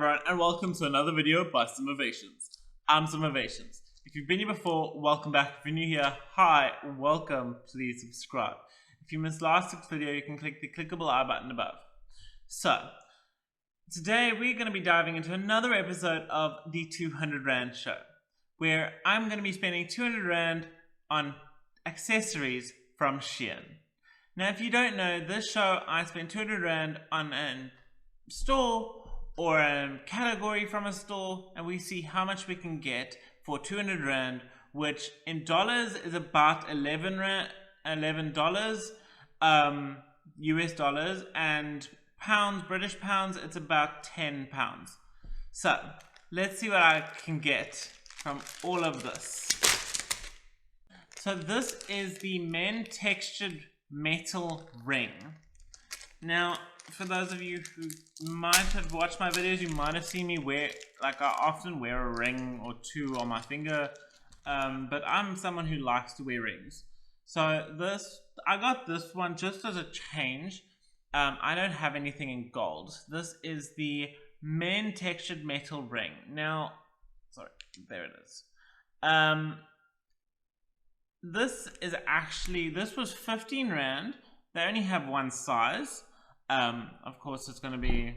everyone, and welcome to another video by Simovations. I'm Simovations. If you've been here before, welcome back. If you're new here, hi, welcome. Please subscribe. If you missed last week's video, you can click the clickable I button above. So, today we're going to be diving into another episode of the 200 Rand show, where I'm going to be spending 200 Rand on accessories from Shein. Now, if you don't know, this show I spent 200 Rand on a store or a category from a store, and we see how much we can get for 200 Rand, which in dollars is about $11, US dollars, and pounds, British pounds, it's about £10. So let's see what I can get from all of this. So this is the men textured metal ring. Now, for those of you who might have watched my videos, you might have seen me wear, like, I often wear a ring or two on my finger, but I'm someone who likes to wear rings. So I got this one just as a change. I don't have anything in gold. This is the men textured metal ring. Now, sorry, there it is. This was 15 Rand. They only have one size. Of course, it only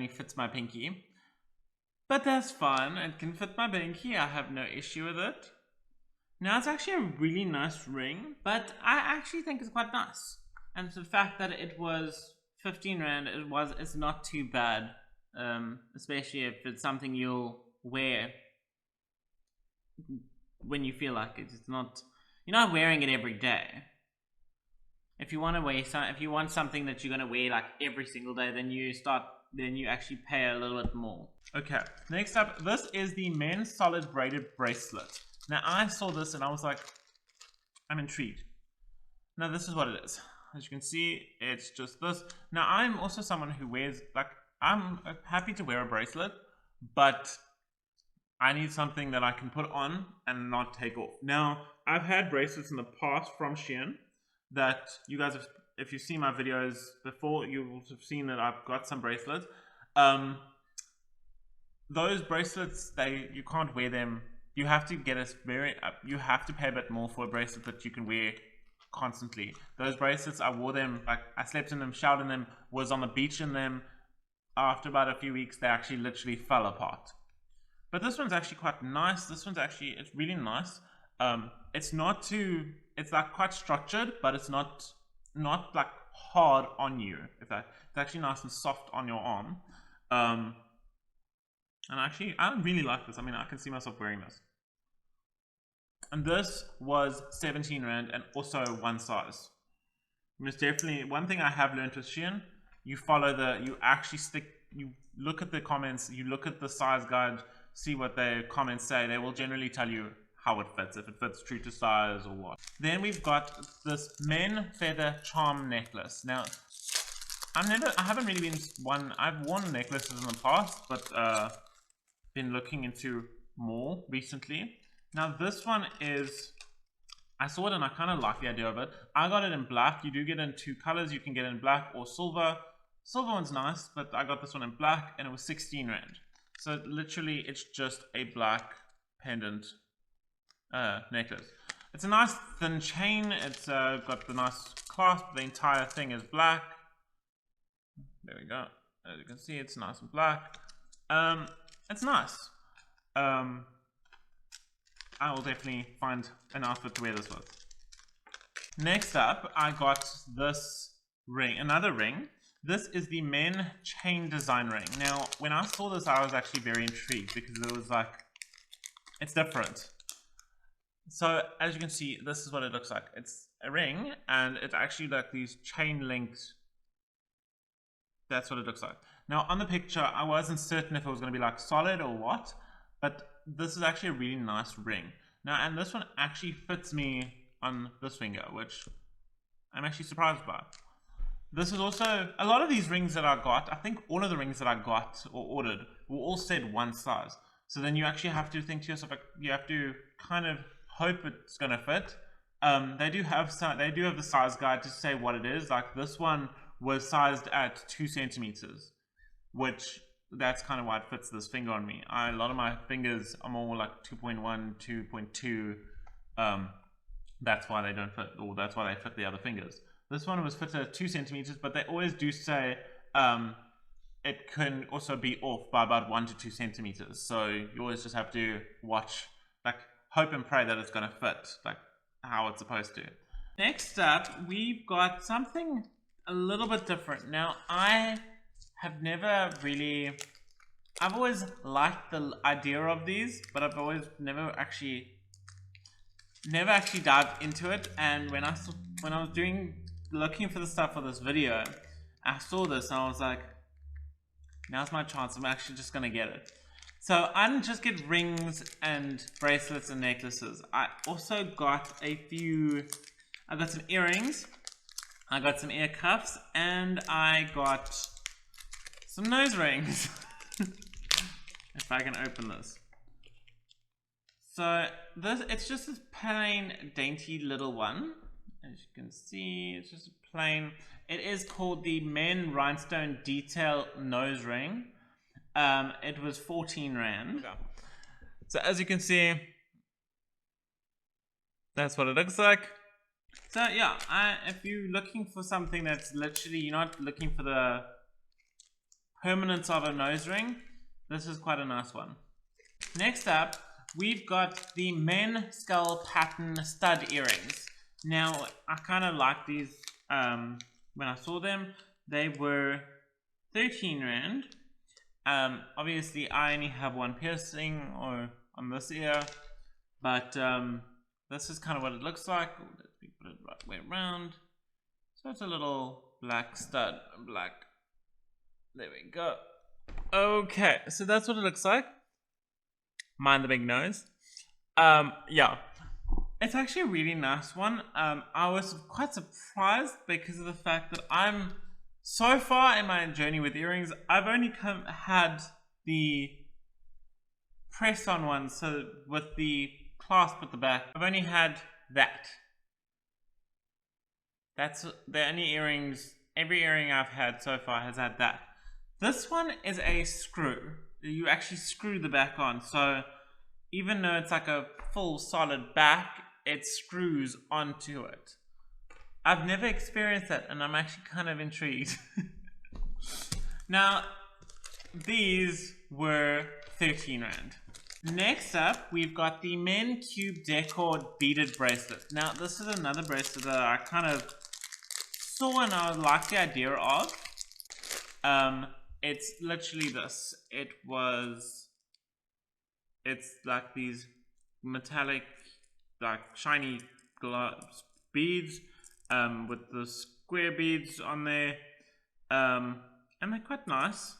fits my pinky, but that's fine. It can fit my pinky. I have no issue with it. Now, it's actually a really nice ring, but I actually think it's quite nice. And the fact that it was 15 Rand, it's not too bad, especially if it's something you'll wear when you feel like it. You're not wearing it every day. If you want something that you're gonna wear like every single day, then you actually pay a little bit more. Okay, next up, this is the men's solid braided bracelet. Now, I saw this and I was like, I'm intrigued. Now, this is what it is. As you can see, it's just this. Now, I'm also someone who wears, I'm happy to wear a bracelet, but I need something that I can put on and not take off. Now, I've had bracelets in the past from Shein that you guys have, if you've seen my videos before, you will have seen that I've got some bracelets. Those bracelets, you can't wear them. You have to you have to pay a bit more for a bracelet that you can wear constantly. Those bracelets, I wore them, I slept in them, showered in them, was on the beach in them. After about a few weeks, they actually literally fell apart. But this one's actually quite nice. It's really nice. It's like quite structured, but it's not like hard on you. It's actually nice and soft on your arm. And actually, I really like this. I mean, I can see myself wearing this. And this was 17 Rand and also one size. Most definitely, one thing I have learned with Shein, you look at the comments, you look at the size guide, see what the comments say. They will generally tell you how it fits, if it fits true to size or what. Then we've got this men feather charm necklace. Now, I haven't really I've worn necklaces in the past, but been looking into more recently. Now, this one I saw it and I kind of like the idea of it. I got it in black. You do get it in two colors. You can get it in black or silver. Silver one's nice, but I got this one in black and it was 16 Rand. So literally, it's just a black pendant necklace. It's a nice thin chain. It's got the nice clasp. The entire thing is black. There we go. As you can see, it's nice and black. It's nice. I will definitely find an outfit to wear this with. Next up, I got this ring, another ring. This is the men chain design ring. Now, when I saw this, I was actually very intrigued because it was like, it's different. So, as you can see, this is what it looks like. It's a ring, and it's actually like these chain links. That's what it looks like. Now, on the picture, I wasn't certain if it was going to be like solid or what, but this is actually a really nice ring. Now, and this one actually fits me on this finger, which I'm actually surprised by. This is also, a lot of these rings that I got, I think all of the rings that I got or ordered were all said one size. So then you actually have to think to yourself, like, you have to kind of hope it's going to fit. They do have the size guide to say what it is. Like, this one was sized at 2 centimeters, which that's kind of why it fits this finger on me. A lot of my fingers are more like 2.1, 2.2. That's why they don't fit, or that's why they fit the other fingers. This one was fitted at 2 centimeters, but they always do say it can also be off by about 1 to 2 centimeters. So you always just have to watch, like, hope and pray that it's going to fit, like how it's supposed to. Next up, we've got something a little bit different. Now, I have never really, I've always liked the idea of these, but I've always never actually dived into it. And when I was looking for the stuff for this video, I saw this and I was like, now's my chance. I'm actually just gonna get it. So I didn't just get rings and bracelets and necklaces. I also got I got some earrings, I got some ear cuffs, and I got some nose rings. If I can open this. So it's just this plain, dainty little one. As you can see, it's just a plain. It is called the Men Rhinestone Detail Nose Ring. It was 14 Rand. Okay. So as you can see, that's what it looks like. So yeah, if you're looking for something that's literally, you're not looking for the permanence of a nose ring, this is quite a nice one. Next up, we've got the Men Skull Pattern Stud Earrings. Now, I kind of like these when I saw them. They were 13 Rand. Obviously, I only have one piercing on this ear, but this is kind of what it looks like. Let me put it right way around. So it's a little black stud. Black. There we go. Okay, so that's what it looks like. Mind the big nose. Yeah. It's actually a really nice one. I was quite surprised because of the fact that I'm so far in my journey with earrings, I've only had the press-on one, so with the clasp at the back. I've only had that. That's the only earrings. Every earring I've had so far has had that. This one is a screw. You actually screw the back on, so even though it's like a full solid back, it screws onto it. I've never experienced that, and I'm actually kind of intrigued. Now, these were 13 Rand. Next up, we've got the Men Cube Decor Beaded Bracelet. Now, this is another bracelet that I kind of saw and I liked the idea of. It's literally this. It's like these metallic, like shiny glass beads with the square beads on there, and they're quite nice.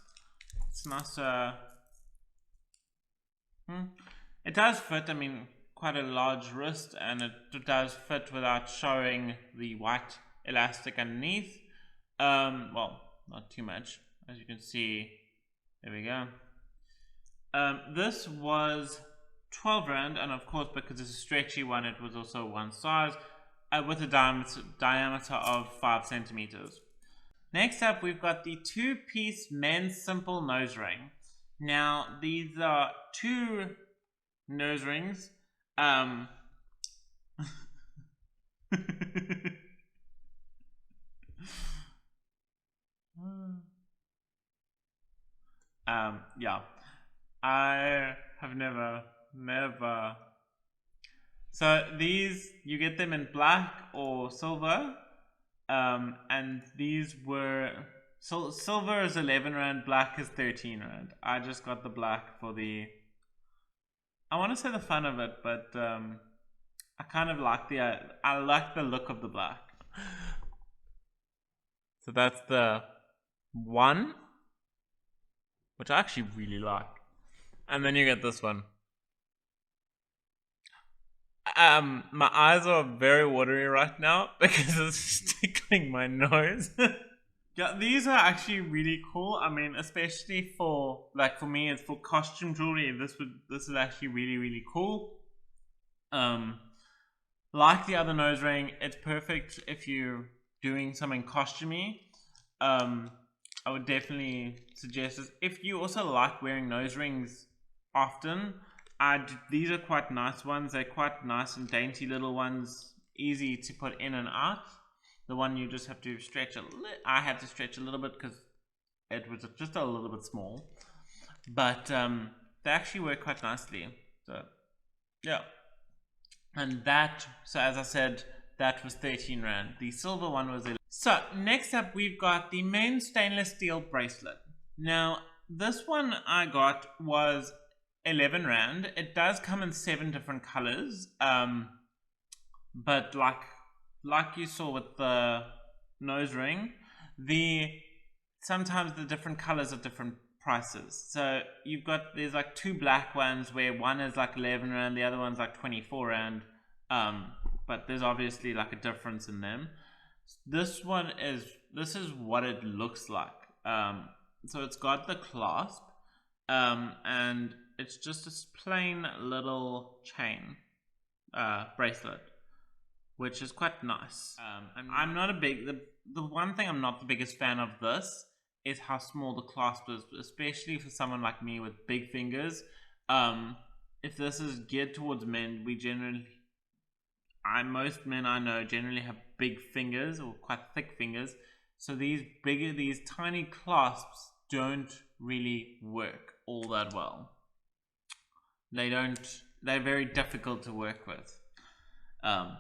It's nice. It does fit. I mean, quite a large wrist, and it does fit without showing the white elastic underneath. Well, not too much, as you can see. There we go. This was 12 Rand, and of course, because it's a stretchy one, it was also one size, with a diameter of 5 centimeters. Next up, we've got the 2-piece men's simple nose ring. Now, these are 2 nose rings. Yeah, I have never. So these, you get them in black or silver, and these were, silver is 11 Rand, black is 13 Rand. I just got the black for the, I want to say the fun of it, but I kind of like I like the look of the black. So that's the one, which I actually really like. And then you get this one. My eyes are very watery right now because it's tickling my nose. Yeah, these are actually really cool. I mean, especially for, like, for me, it's for costume jewelry. This is actually really, really cool. Like the other nose ring, it's perfect if you're doing something costumey. I would definitely suggest this. If you also like wearing nose rings often, these are quite nice ones. They're quite nice and dainty little ones, easy to put in and out. The one you just have to stretch I had to stretch a little bit because it was just a little bit small, but they actually work quite nicely. So yeah, and that, so as I said, that was 13 Rand. The silver one was 11. So next up we've got the main stainless steel bracelet. Now this one I got was 11 Rand. It does come in 7 different colors, but like you saw with the nose ring, sometimes the different colors are different prices. So there's like 2 black ones where one is like 11 Rand, the other one's like 24 Rand, but there's obviously like a difference in them. This is what it looks like. So it's got the clasp, and it's just a plain little chain bracelet, which is quite nice. I'm not a big, the one thing I'm not the biggest fan of this is how small the clasp is, especially for someone like me with big fingers. If this is geared towards men, most men I know generally have big fingers or quite thick fingers, so these tiny clasps don't really work all that well. They're very difficult to work with. I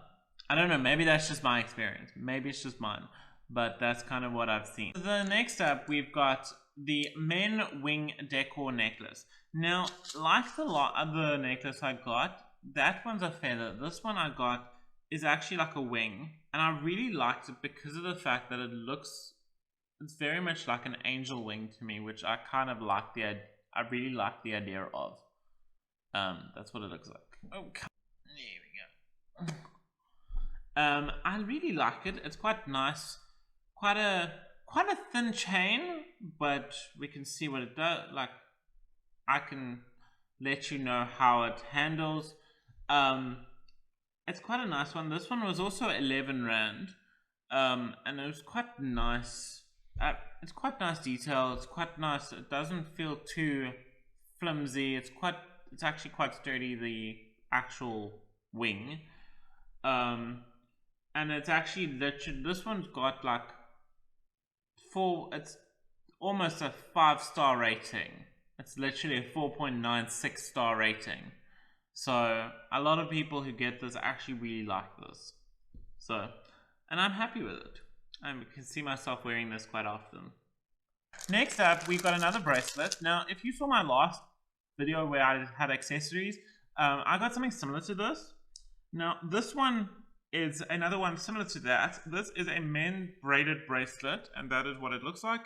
don't know, maybe that's just my experience, maybe it's just mine, but that's kind of what I've seen. The next up, we've got the men wing decor necklace. Now, like the other necklace I got, that one's a feather. This one I got is actually like a wing, and I really liked it because of the fact that it's very much like an angel wing to me, which I kind of like I really like the idea of. That's what it looks like. Oh, there we go. I really like it. It's quite nice. Quite a thin chain, but we can see what it does. Like, I can let you know how it handles. It's quite a nice one. This one was also 11 Rand, and it was quite nice. It's quite nice detail. It's quite nice. It doesn't feel too flimsy. It's actually quite sturdy, the actual wing. And it's actually this one's got like it's almost a 5-star rating. It's literally a 4.96 star rating. So a lot of people who get this actually really like this. So, and I'm happy with it. I can see myself wearing this quite often. Next up, we've got another bracelet. Now, if you saw my last video where I had accessories, I got something similar to this. Now, this one is another one similar to that. This is a men braided bracelet, and that is what it looks like.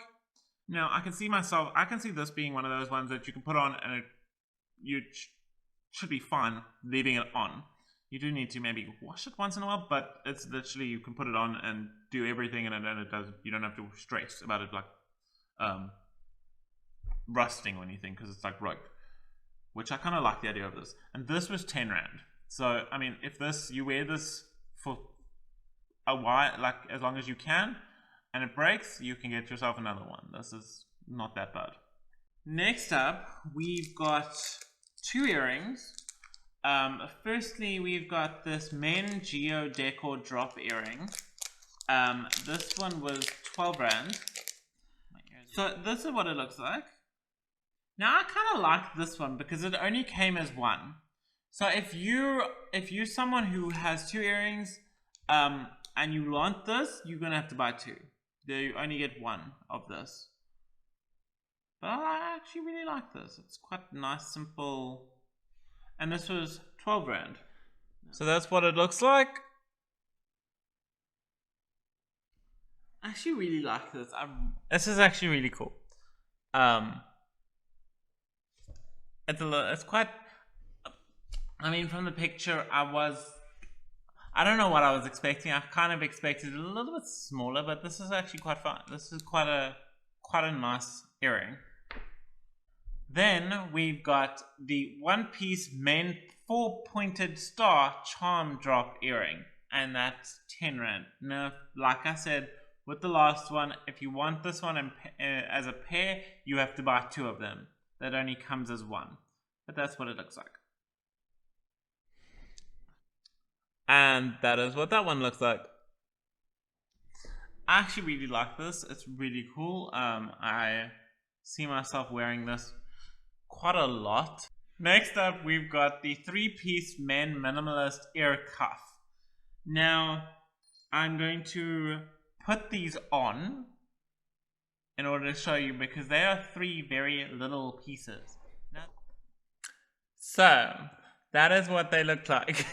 Now, I can see this being one of those ones that you can put on, and you should be fine leaving it on. You do need to maybe wash it once in a while, but it's literally, you can put it on and do everything, and it does. You don't have to stress about it like rusting or anything, because it's like rope, which I kind of like the idea of this. And this was 10 Rand. So I mean, if you wear this for a while, like as long as you can, and it breaks, you can get yourself another one. This is not that bad. Next up, we've got 2 earrings. Firstly, we've got this men geo decor drop earring. This one was 12 Rand. So this is what it looks like. Now I kind of like this one because it only came as one. So if you're someone who has 2 earrings, and you want this, you're gonna have to buy 2. You only get 1 of this. But I actually really like this. It's quite nice, simple. And this was 12 Rand. So that's what it looks like. I actually really like this. This is actually really cool. It's quite. I mean, from the picture, I don't know what I was expecting. I kind of expected it a little bit smaller, but this is actually quite fun. This is quite a nice earring. Then we've got the one-piece men 4-pointed star charm drop earring, and that's 10 Rand. Now, like I said, with the last one, if you want this one as a pair, you have to buy 2 of them. That only comes as 1. But that's what it looks like. And that is what that one looks like. I actually really like this. It's really cool. I see myself wearing this quite a lot. Next up, we've got the 3-piece men minimalist ear cuff. Now, I'm going to put these on in order to show you, because they are 3 very little pieces. Now, so, that is what they look like.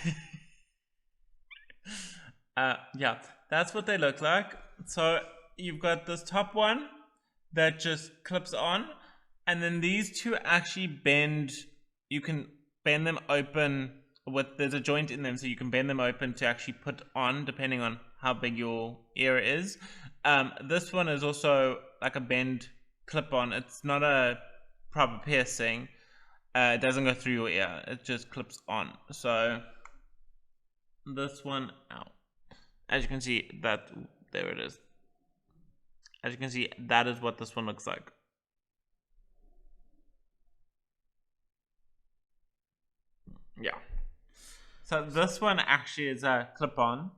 Yeah, that's what they look like. So you've got this top one that just clips on, and then these 2 actually bend. You can bend them open there's a joint in them, so you can bend them open to actually put on depending on how big your ear is. This one is also like a bend clip on. It's not a proper piercing. It doesn't go through your ear, it just clips on. So this one, as you can see, there it is. As you can see, that is what this one looks like. Yeah. So this one actually is a clip-on.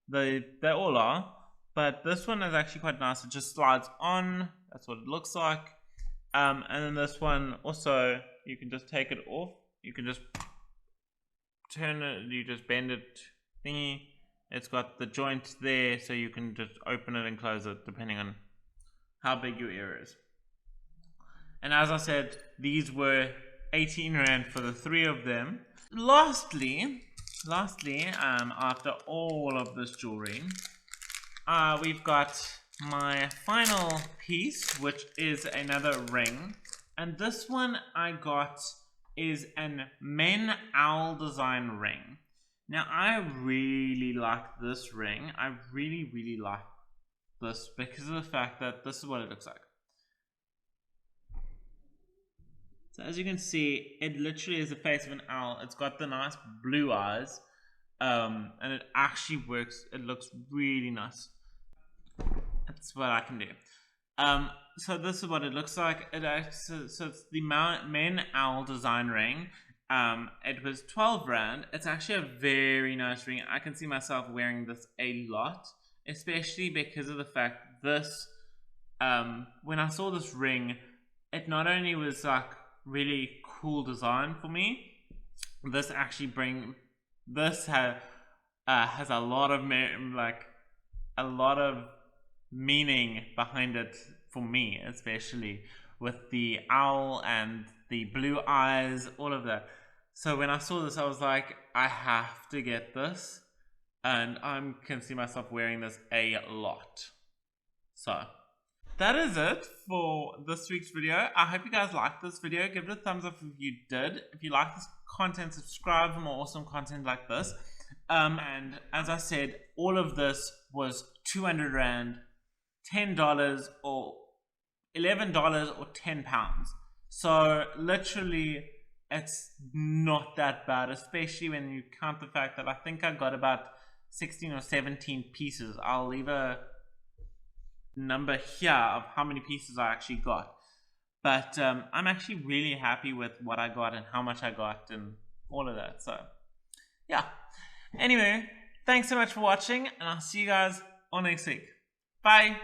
They all are, but this one is actually quite nice. It just slides on. That's what it looks like. And then this one also, you can just take it off. You can just turn it. You just bend it thingy. It's got the joint there, so you can just open it and close it depending on how big your ear is. And as I said, these were 18 Rand for the 3 of them. Lastly, after all of this jewelry, we've got my final piece, which is another ring. And this one I got is an men owl design ring. Now, I really like this ring. I really, really like this because of the fact that this is what it looks like. So as you can see, it literally is the face of an owl. It's got the nice blue eyes, and it actually works. It looks really nice. That's what I can do. So this is what it looks like. So it's the men owl design ring. It was 12 Rand. It's actually a very nice ring. I can see myself wearing this a lot, especially because of the fact this, when I saw this ring, it not only was like really cool design for me, this actually has a lot of meaning behind it for me, especially with the owl and the blue eyes, all of that. So when I saw this, I was like, I have to get this, and I can see myself wearing this a lot. So that is it for this week's video. I hope you guys liked this video. Give it a thumbs up if you did. If you like this content, subscribe for more awesome content like this. And as I said, all of this was 200 Rand, $10 or $11 or £10. So literally, it's not that bad, especially when you count the fact that I think I got about 16 or 17 pieces. I'll leave a number here of how many pieces I actually got. But I'm actually really happy with what I got and how much I got and all of that. So yeah. Anyway, thanks so much for watching, and I'll see you guys on next week. Bye.